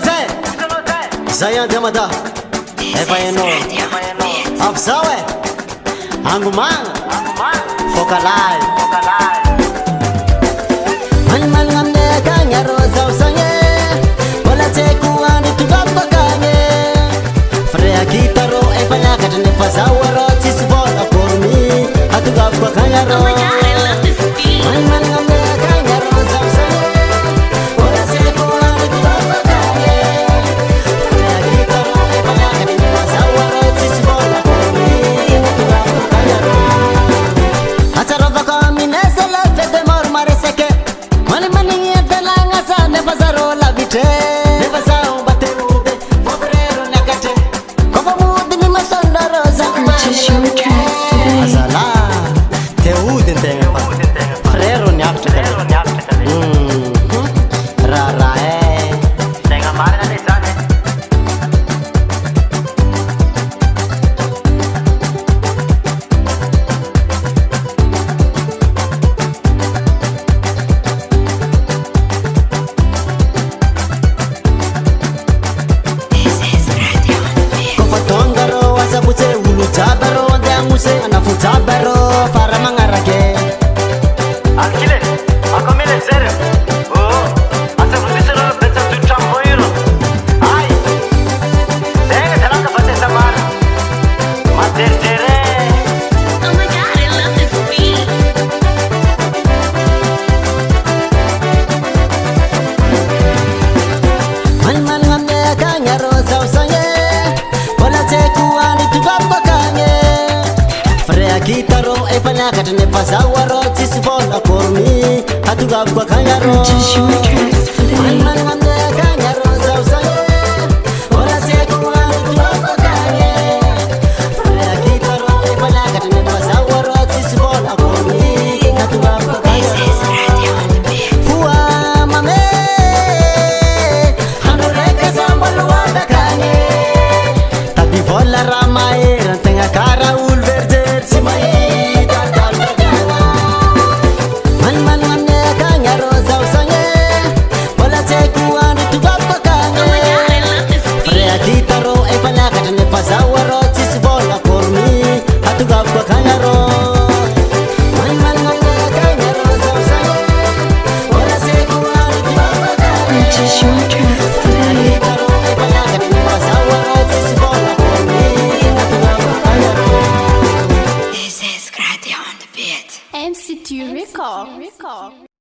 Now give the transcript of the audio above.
Zayan Damada Evaeno Abzawe Angumang Fokalai Manmal ngamne kanya roza usanye Wala tekuan itugapa kanye Freya kitaro evanya katane fazawaro Tisbola kormi Atugapa kanya ro Manmal ngamne kanya roza usanye Wala tekuan itugapa kanye Freya kitaro evanya katane fazawaro Tisbola kormi Atugapa kanya ro Atarova kaminese la fede mormare seke Mani mani yedalanga sa nefazaro la vite Nefazao baterude Fobrero nakate Kova mudi ni masonda rosa Purchase your tracks today. Azala Teude ntenga pa Frero nyapte kare Rara Tenga mare na desane Tongaro asabutse ulu tabaro ndamuse anafu tabaro para mangarake Akile akomele zere oh asabutse sero betsa tu chamboiro ai denga thalaka bate samar mater tere Oh my god, I love this beat. man ngamne kanya roza usanye wala tekuani tugapa kanye Freya kitaro efanya katane pasawaro tisbola kormi atugapa kanya ro Purchase your tracks today. man ngamne kanya roza usanye wala tekuani tugapa kanye Freya kitaro efanya katane pasawaro tisbola kormi atugapa kanya ro Fua mame Hanureka sambalo wada kanye Tapi vola ramai Rantenga kara ulverder Simai dadal berdana Man ngamne kanya roza usanye Vola tekuan itugapa kanye Freya kitaro efanya katane pasawaro Tisbola kormi atugapa kanya ro Man ngamne kanya roza usanye Vola tekuan itugapa kanye Purchase your tracks today. This is Grady on the beat. MCT Record.